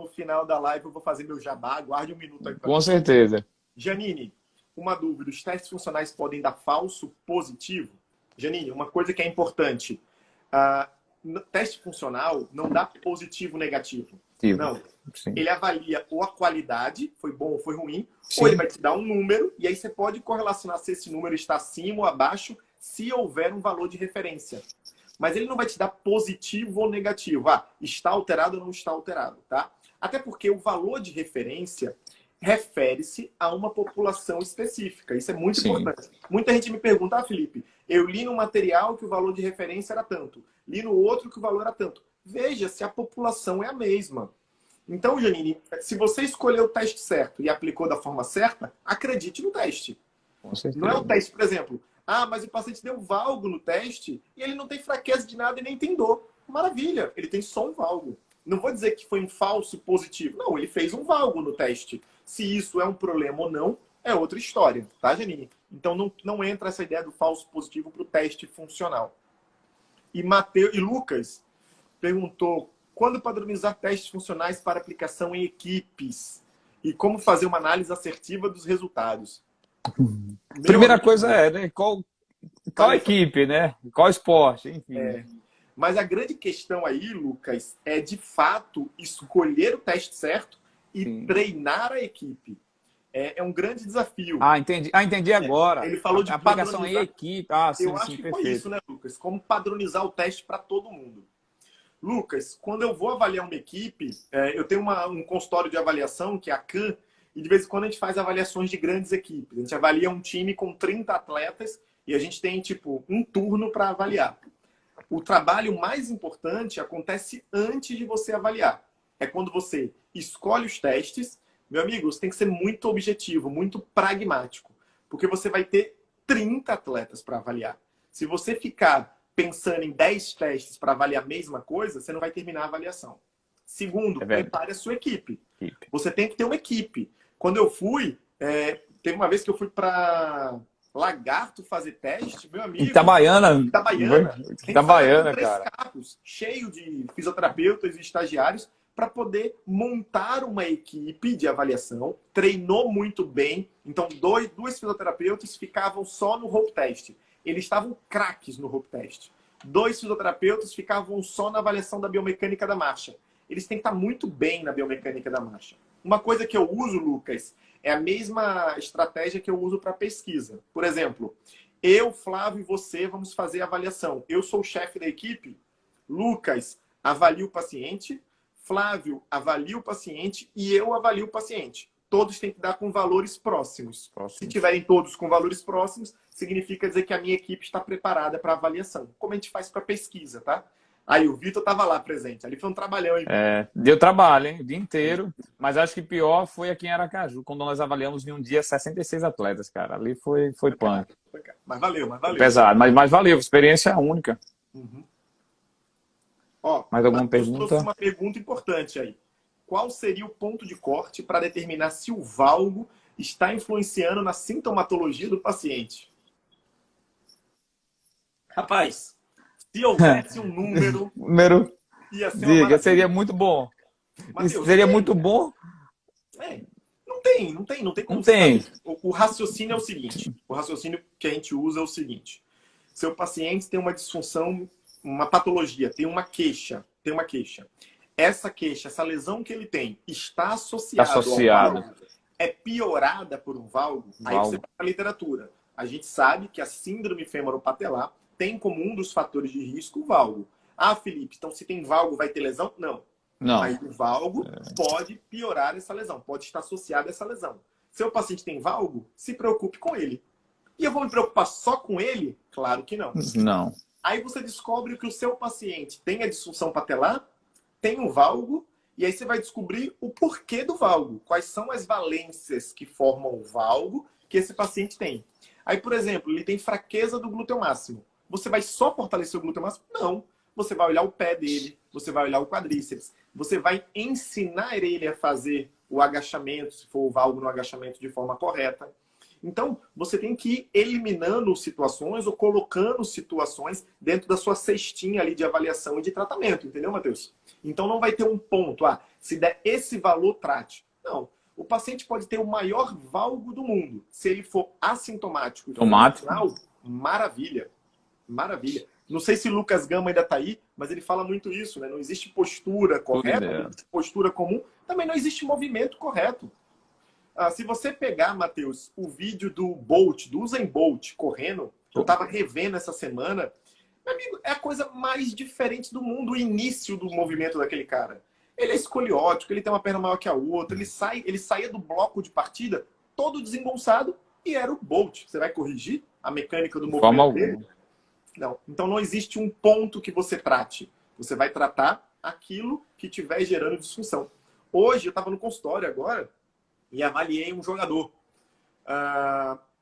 final da live eu vou fazer meu jabá. Aguarde um minuto aí para Com mim. certeza. Janine, uma dúvida. Os testes funcionais podem dar falso positivo? Janine, uma coisa que é importante. Teste funcional não dá positivo ou negativo. Não. Sim. Ele avalia ou a qualidade, foi bom ou foi ruim, Sim. ou ele vai te dar um número, e aí você pode correlacionar se esse número está acima ou abaixo, se houver um valor de referência. Mas ele não vai te dar positivo ou negativo. Está alterado ou não está alterado, tá? Até porque o valor de referência refere-se a uma população específica. Isso é muito Sim. importante. Muita gente me pergunta, Felipe, eu li no material que o valor de referência era tanto, li no outro que o valor era tanto. Veja se a população é a mesma. Então, Janine, se você escolheu o teste certo e aplicou da forma certa, acredite no teste. Com certeza. Não é o teste, por exemplo, mas o paciente deu valgo no teste e ele não tem fraqueza de nada e nem tem dor. Maravilha, ele tem só um valgo. Não vou dizer que foi um falso positivo. Não, ele fez um valgo no teste. Se isso é um problema ou não, é outra história, tá, Janine? Então não entra essa ideia do falso positivo para o teste funcional. E Lucas perguntou: quando padronizar testes funcionais para aplicação em equipes? E como fazer uma análise assertiva dos resultados? Primeira coisa né? Qual equipe, né? Qual esporte, enfim. Mas a grande questão aí, Lucas, é de fato escolher o teste certo e treinar a equipe. É um grande desafio. Entendi agora. Ele falou de a aplicação em equipe. Sim, Eu acho que perfeito. foi isso, né, Lucas? Como padronizar o teste para todo mundo. Lucas, quando eu vou avaliar uma equipe, eu tenho um consultório de avaliação, que é a CAN, e de vez em quando a gente faz avaliações de grandes equipes. A gente avalia um time com 30 atletas e a gente tem, tipo, um turno para avaliar. O trabalho mais importante acontece antes de você avaliar. É quando você escolhe os testes. Meu amigo, você tem que ser muito objetivo, muito pragmático, porque você vai ter 30 atletas para avaliar. Se você ficar pensando em 10 testes para avaliar a mesma coisa, você não vai terminar a avaliação. Segundo, prepare a sua equipe. Você tem que ter uma equipe. Quando eu fui, teve uma vez que eu fui para Lagarto fazer teste, meu amigo. Itabaiana, cara. Carros cheio de fisioterapeutas e estagiários para poder montar uma equipe de avaliação. Treinou muito bem. Então, dois fisioterapeutas ficavam só no rope test. Eles estavam craques no rope test. 2 fisioterapeutas ficavam só na avaliação da biomecânica da marcha. Eles têm que estar muito bem na biomecânica da marcha. Uma coisa que eu uso, Lucas, é a mesma estratégia que eu uso para pesquisa. Por exemplo, eu, Flávio e você vamos fazer a avaliação. Eu sou o chefe da equipe. Lucas avalia o paciente. Flávio avalia o paciente e eu avalio o paciente. Todos têm que dar com valores próximos. Se tiverem todos com valores próximos, significa dizer que a minha equipe está preparada para avaliação. Como a gente faz para pesquisa, tá? Aí o Vitor estava lá presente. Ali foi um trabalhão. Hein? Deu trabalho, hein? O dia inteiro. Mas acho que pior foi aqui em Aracaju, quando nós avaliamos em um dia 66 atletas, cara. Ali foi punk. Mas valeu. Pesado, mas valeu. Experiência única. Uhum. Mais alguma pergunta? Trouxe uma pergunta importante aí. Qual seria o ponto de corte para determinar se o valgo está influenciando na sintomatologia do paciente? Rapaz, se houvesse um número... ia ser seria muito bom. Mateus, seria muito bom? Não tem como saber. O raciocínio é o seguinte. O raciocínio que a gente usa é o seguinte. Seu paciente tem uma disfunção, uma patologia, tem uma queixa. Essa queixa, essa lesão que ele tem, está associada ao valgo, é piorada por um valgo. Aí você vai para a literatura. A gente sabe que a síndrome femoropatelar tem como um dos fatores de risco o valgo. Felipe, então se tem valgo vai ter lesão? Não. Mas o valgo pode piorar essa lesão, pode estar associado a essa lesão. Seu paciente tem valgo? Se preocupe com ele. E eu vou me preocupar só com ele? Claro que não. Não. Aí você descobre que o seu paciente tem a disfunção patelar, tem um valgo, e aí você vai descobrir o porquê do valgo. Quais são as valências que formam o valgo que esse paciente tem. Aí, por exemplo, ele tem fraqueza do glúteo máximo. Você vai só fortalecer o glúteo máximo? Não. Você vai olhar o pé dele, você vai olhar o quadríceps, você vai ensinar ele a fazer o agachamento, se for o valgo no agachamento de forma correta. Então, você tem que ir eliminando situações ou colocando situações dentro da sua cestinha ali de avaliação e de tratamento, entendeu, Matheus? Então, não vai ter um ponto, se der esse valor, trate. Não. O paciente pode ter o maior valgo do mundo. Se ele for assintomático e funcional, maravilha. Maravilha. Não sei se Lucas Gama ainda está aí, mas ele fala muito isso, né? Não existe postura correta, não existe postura comum, também não existe movimento correto. Se você pegar, Matheus, o vídeo do Bolt, do Usain Bolt correndo, eu estava revendo essa semana, meu amigo, é a coisa mais diferente do mundo, o início do movimento daquele cara. Ele é escoliótico, ele tem uma perna maior que a outra, ele saía do bloco de partida todo desengonçado e era o Bolt. Você vai corrigir a mecânica do movimento dele? Não. Então não existe um ponto que você trate. Você vai tratar aquilo que estiver gerando disfunção. Hoje, eu estava no consultório agora e avaliei um jogador.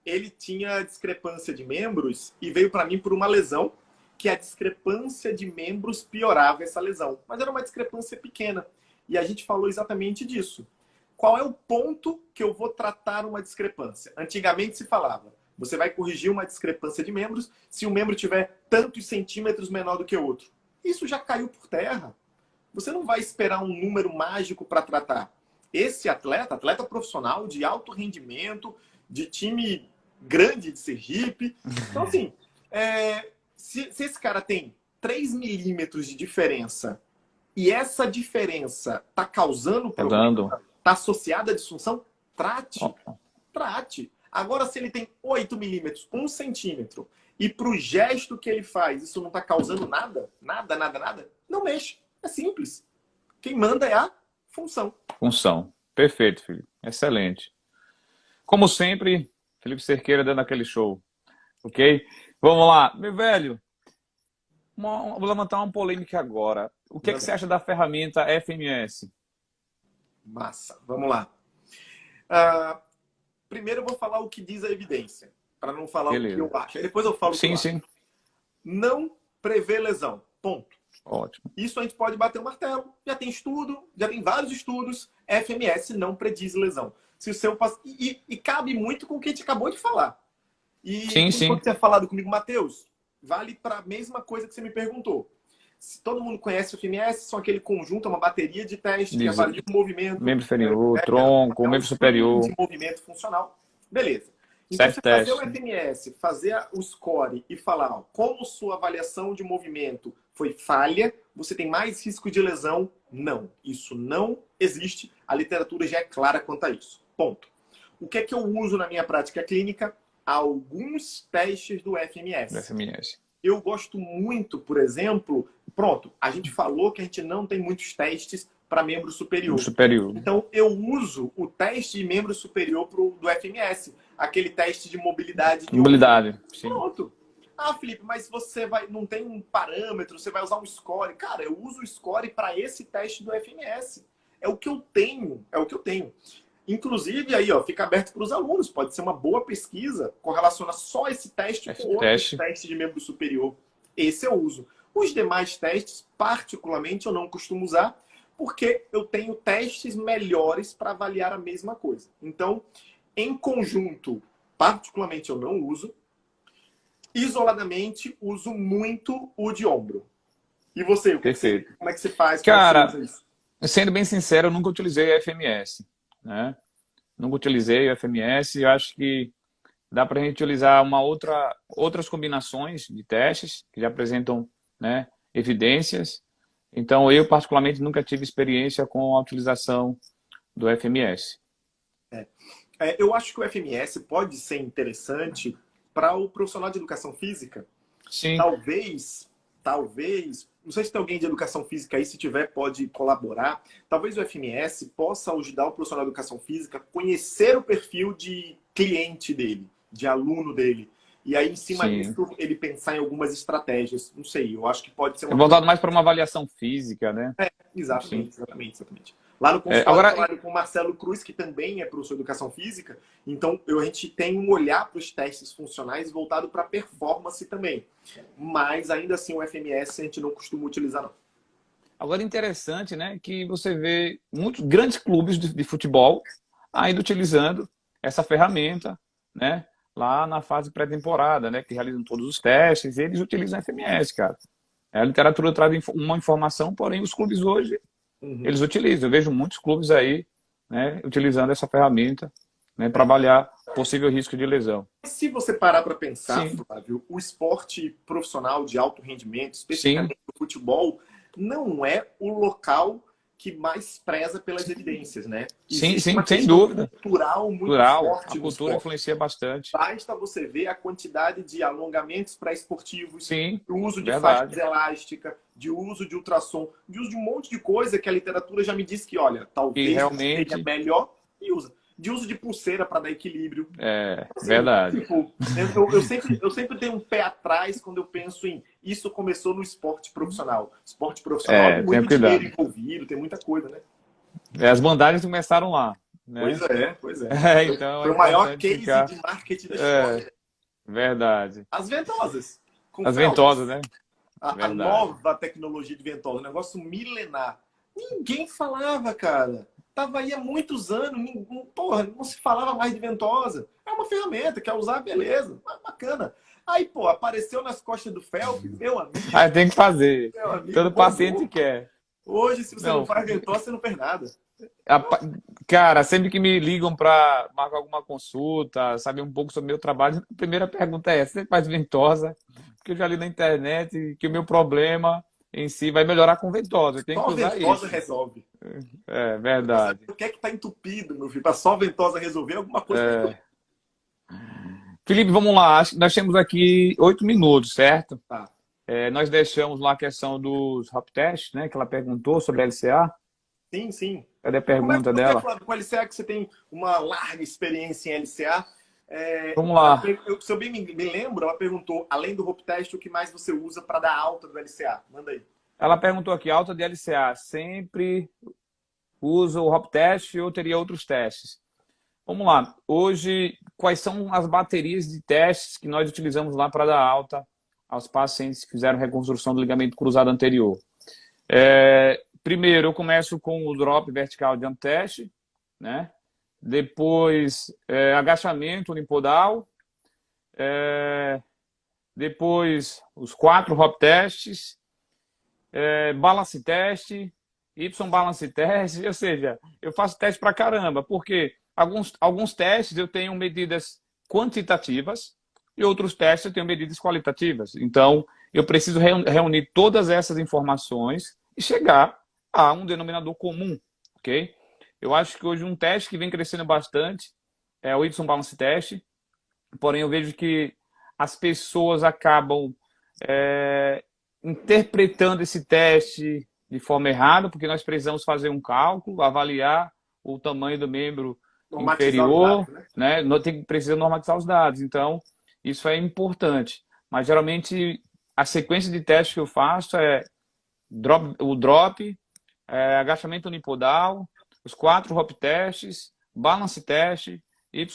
Ele tinha discrepância de membros e veio para mim por uma lesão, que a discrepância de membros piorava essa lesão. Mas era uma discrepância pequena. E a gente falou exatamente disso. Qual é o ponto que eu vou tratar uma discrepância? Antigamente se falava, você vai corrigir uma discrepância de membros se um membro tiver tantos centímetros menor do que o outro. Isso já caiu por terra. Você não vai esperar um número mágico para tratar. Esse atleta profissional de alto rendimento, de time grande de Sergipe. Então, assim, se esse cara tem 3 milímetros de diferença e essa diferença está causando problema, está associada à disfunção, trate. Agora, se ele tem 8 milímetros, 1 centímetro, e para o gesto que ele faz, isso não está causando nada, não mexe. É simples. Quem manda é a função. Função. Perfeito, Felipe. Excelente. Como sempre, Felipe Cerqueira dando aquele show. Ok? Vamos lá. Meu velho, vou levantar uma polêmica agora. O que, é que você acha da ferramenta FMS? Massa. Vamos lá. Primeiro eu vou falar o que diz a evidência, para não falar o que eu acho. Aí depois eu falo o que eu acho. Não prevê lesão. Ponto. Ótimo. Isso a gente pode bater o martelo. Já tem estudo, já tem vários estudos. FMS não prediz lesão. Se o seu e cabe muito com o que a gente acabou de falar. E quando você tinha falado comigo, Matheus, vale para a mesma coisa que você me perguntou. Se todo mundo conhece o FMS, são aquele conjunto, uma bateria de testes que avalia o movimento. Membro inferior, tronco, membro superior. De movimento funcional. Beleza. Então, você fazer o FMS, fazer o score e falar como sua avaliação de movimento foi falha, você tem mais risco de lesão? Não. Isso não existe. A literatura já é clara quanto a isso. Ponto. O que é que eu uso na minha prática clínica? Alguns testes do FMS. Eu gosto muito, por exemplo... Pronto, a gente falou que a gente não tem muitos testes para membro superior. Então, eu uso o teste de membro superior do FMS. Aquele teste de mobilidade. Sim. Pronto. Felipe, mas você não tem um parâmetro, você vai usar um score. Cara, eu uso o score para esse teste do FMS. É o que eu tenho. Inclusive, aí, fica aberto para os alunos. Pode ser uma boa pesquisa, correlaciona só esse teste com outros testes de membro superior. Esse eu uso. Os demais testes, particularmente, eu não costumo usar, porque eu tenho testes melhores para avaliar a mesma coisa. Então, em conjunto, particularmente, eu não uso. Isoladamente, uso muito o de ombro. E você? Perfeito. Como é que você faz? Cara, sendo bem sincero, eu nunca utilizei a FMS. Né? Nunca utilizei o FMS. Eu acho que dá para a gente utilizar outras combinações de testes que já apresentam, né, evidências. Então, eu particularmente nunca tive experiência com a utilização do FMS. Eu acho que o FMS pode ser interessante para o profissional de educação física. Sim. Talvez talvez, não sei se tem alguém de educação física aí, se tiver, pode colaborar. Talvez o FMS possa ajudar o profissional de educação física a conhecer o perfil de cliente dele, de aluno dele. E aí, em cima Sim. disso, ele pensar em algumas estratégias. Não sei, eu acho que pode ser É uma voltado mais para uma avaliação física, né? Sim. Exatamente. Lá no consultório Agora, eu trabalho com o Marcelo Cruz, que também é professor de educação física. Então, a gente tem um olhar para os testes funcionais voltado para performance também. Mas, ainda assim, o FMS a gente não costuma utilizar, não. agora interessante, né, que você vê muitos grandes clubes de futebol ainda utilizando essa ferramenta, né, lá na fase pré-temporada, né, que realizam todos os testes, eles utilizam a FMS, cara. A literatura traz uma informação, porém os clubes hoje, Uhum. eles utilizam. Eu vejo muitos clubes aí, né, utilizando essa ferramenta, né, para avaliar possível risco de lesão. Se você parar para pensar, Sim, Flávio, o esporte profissional de alto rendimento, sim, especificamente o futebol, não é o local que mais preza pelas evidências, né? sim, Existe sim, uma sem questão dúvida. cultural muito Plural, a forte no cultura esporte. influencia bastante. Basta você ver a quantidade de alongamentos pré-esportivos, Sim, de uso de faixas verdade. elásticas, de uso de ultrassom, de uso de um monte de coisa que a literatura já me disse que, olha, E talvez seja realmente, melhor e usa. De uso de pulseira para dar equilíbrio. Assim, verdade. tipo, eu sempre tenho um pé atrás quando eu penso em isso começou no esporte profissional. Esporte profissional tem Tenha muito dinheiro cuidado. envolvido, tem muita coisa, né? As bandagens começaram lá, Pois né? é, pois é. Então Foi é o maior importante case ficar. de marketing da É, história. verdade. As ventosas, com As ventosas, felpas. né? A Verdade. nova tecnologia de ventosa, um negócio milenar. Ninguém falava, cara. Tava aí há muitos anos, porra, não se falava mais de ventosa. É uma ferramenta, quer usar, beleza, bacana. Aí, pô, apareceu nas costas do Phelps, Aí tem que fazer. meu amigo, Todo paciente bombou. quer. Hoje, se você não Não, faz ventosa, você não fez nada. a pa- cara, sempre que me ligam para marcar alguma consulta, saber um pouco sobre o meu trabalho, a primeira pergunta é essa: você faz ventosa? Porque eu já li na internet que o meu problema em si vai melhorar com ventosa. Eu tenho Só que usar ventosa isso. resolve. É Você tá sabendo verdade. o que é que tá entupido, meu filho? Pra só ventosa resolver, alguma coisa tá entupida. Felipe, vamos lá. Acho que nós temos aqui 8 minutos, certo? Tá. Nós deixamos lá a questão dos hop tests, né? Que ela perguntou sobre a LCA. Sim, sim. Cadê a Como é que pergunta você, dela? Flávio, com a LCA, que você tem uma larga experiência em LCA, Vamos lá. se eu bem me lembro, ela perguntou, além do Hope Test, o que mais você usa para dar alta do LCA? Manda aí. Ela perguntou aqui, alta de LCA, sempre usa o hop test ou teria outros testes? Vamos lá. Hoje, quais são as baterias de testes que nós utilizamos lá para dar alta aos pacientes que fizeram reconstrução do ligamento cruzado anterior? Primeiro, eu começo com o drop vertical jump test, né? Depois, agachamento unipodal. Depois, os 4 hop tests. Balance test, balance test, ou seja, eu faço teste para caramba, porque alguns testes eu tenho medidas quantitativas e outros testes eu tenho medidas qualitativas. Então, eu preciso reunir todas essas informações e chegar a um denominador comum, ok? Eu acho que hoje um teste que vem crescendo bastante é o balance test, porém eu vejo que as pessoas acabam interpretando esse teste de forma errada, porque nós precisamos fazer um cálculo, avaliar o tamanho do membro Normatizar os inferior, dados, né? né? Nós precisa normatizar os dados. Então, isso é importante. Mas, geralmente, a sequência de testes que eu faço é o drop, agachamento unipodal, os 4 hop testes, balance test,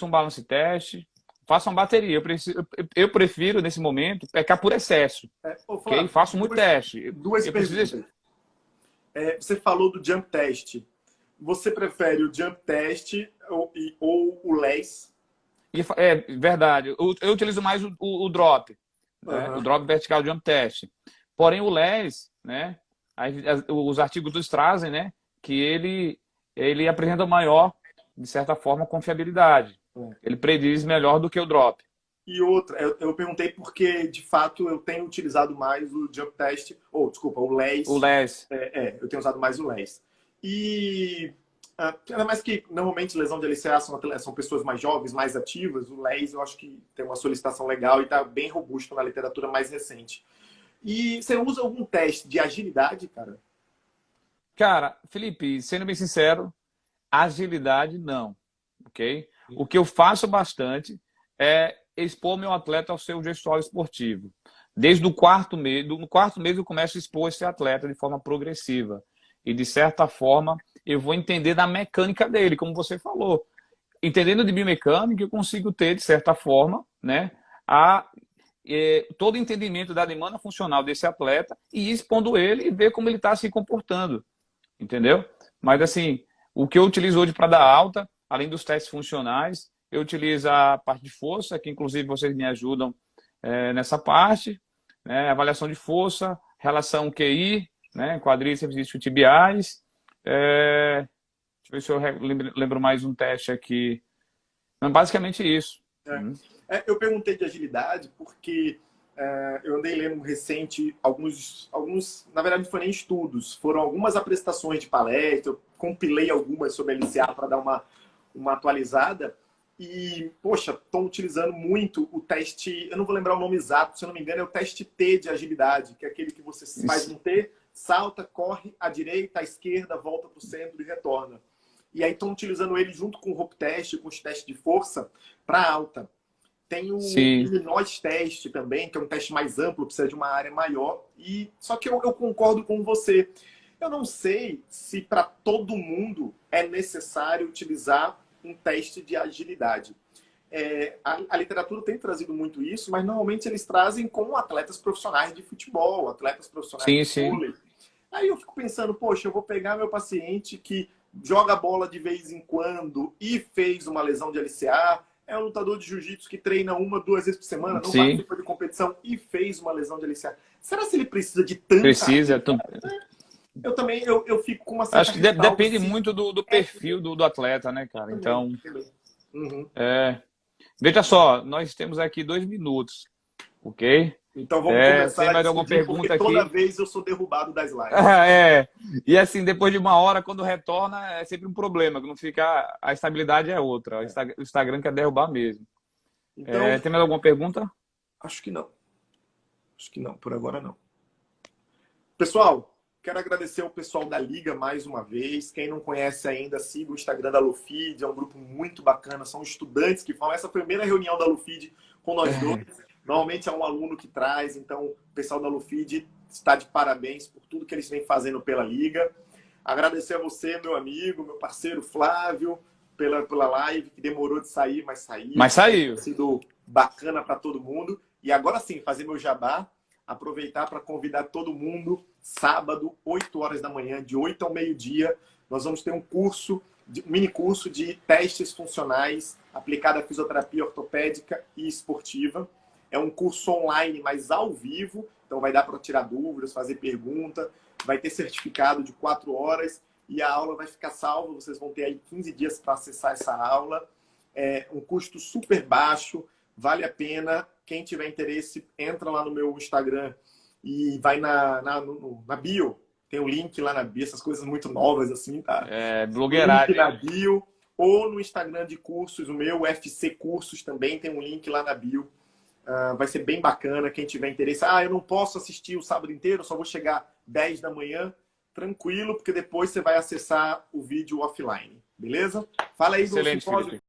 balance test, faço uma bateria. Eu prefiro, nesse momento, pecar por excesso. Ô, Ok? Flávio, Faço muito teste. duas Eu perguntas. preciso. Você falou do jump test. Você prefere o jump test ou o LES? É verdade. Eu utilizo mais o drop, né? O Uhum. drop vertical jump test. Porém, o LES, né? Os artigos dos trazem, né? Que ele apresenta maior, de certa forma, confiabilidade. Ele prediz melhor do que o drop. E outra, eu perguntei porque, de fato, eu tenho utilizado mais o jump test, ou, desculpa, o O LES. LES, Eu tenho usado mais o LES. E, ainda mais que, normalmente, lesão de LCA são pessoas mais jovens, mais ativas, o LES eu acho que tem uma solicitação legal e está bem robusto na literatura mais recente. E você usa algum teste de agilidade, cara? Cara, Felipe, sendo bem sincero, agilidade não, ok? O que eu faço bastante é expor meu atleta ao seu gestual esportivo. Desde o quarto mês, no quarto mês eu começo a expor esse atleta de forma progressiva. E, de certa forma, eu vou entender da mecânica dele, como você falou. Entendendo de biomecânica, eu consigo ter, de certa forma, né, todo o entendimento da demanda funcional desse atleta e ir expondo ele e ver como ele está se comportando, entendeu? Mas, assim, o que eu utilizo hoje para dar alta, além dos testes funcionais, eu utilizo a parte de força, que inclusive vocês me ajudam nessa parte, né, avaliação de força, relação QI, né, quadríceps e isquiotibiais. Deixa eu ver se eu lembro mais um teste aqui. Não, basicamente isso. Eu perguntei de agilidade porque eu andei lendo recente na verdade não foram nem estudos, foram algumas apresentações de palestra, eu compilei algumas sobre a LCA para dar uma atualizada e, poxa, estão utilizando muito o teste, eu não vou lembrar o nome exato, se eu não me engano é o teste T de agilidade, que é aquele que você faz um T, salta, corre à direita, à esquerda, volta para o centro e retorna. E aí estão utilizando ele junto com o rope test, com os testes de força, para alta. Tem o Illinois teste também, que é um teste mais amplo, precisa de uma área maior. Só que eu concordo com você. Eu não sei se para todo mundo é necessário utilizar um teste de agilidade. A literatura tem trazido muito isso, mas normalmente eles trazem com atletas profissionais de futebol, atletas profissionais de vôlei. Aí eu fico pensando, poxa, eu vou pegar meu paciente que joga bola de vez em quando e fez uma lesão de LCA, é um lutador de jiu-jitsu que treina 1, 2 vezes por semana, não participa de competição e fez uma lesão de LCA. Será que ele precisa de tanta... Precisa. Eu também eu fico com uma certa... Acho que depende muito do perfil do atleta, né, cara? Então, veja só, nós temos aqui 2 minutos, ok? Então vamos começar tem mais alguma pergunta aqui? Toda vez eu sou derrubado das lives. E assim, depois de 1 hora, quando retorna, é sempre um problema, que não fica... A estabilidade é outra. O Instagram quer derrubar mesmo. Então, tem mais alguma pergunta? Acho que não. Acho que não, por agora não. Pessoal, quero agradecer ao pessoal da Liga mais uma vez. Quem não conhece ainda, siga o Instagram da Lufid, é um grupo muito bacana, são estudantes que falam. Essa primeira reunião da Lufid com nós dois. Normalmente é um aluno que traz, então o pessoal da Lufid está de parabéns por tudo que eles vêm fazendo pela Liga. Agradecer a você, meu amigo, meu parceiro Flávio, pela live, que demorou de sair, mas saiu. Mas saiu. Tem sido bacana para todo mundo. E agora sim, fazer meu jabá, aproveitar para convidar todo mundo, sábado, 8 horas da manhã, de 8 ao meio-dia, nós vamos ter um mini curso de testes funcionais aplicado à fisioterapia ortopédica e esportiva. É um curso online, mas ao vivo, então vai dar para tirar dúvidas, fazer pergunta, vai ter certificado de 4 horas e a aula vai ficar salva, vocês vão ter aí 15 dias para acessar essa aula. É um custo super baixo, vale a pena. Quem tiver interesse, entra lá no meu Instagram e vai na bio. Tem um link lá na bio, essas coisas muito novas assim, tá? Blogueiragem. Link na bio. Ou no Instagram de cursos, o meu UFC Cursos também tem um link lá na bio. Vai ser bem bacana. Quem tiver interesse. Eu não posso assistir o sábado inteiro, só vou chegar 10 da manhã. Tranquilo, porque depois você vai acessar o vídeo offline. Beleza? Fala aí do simpósio.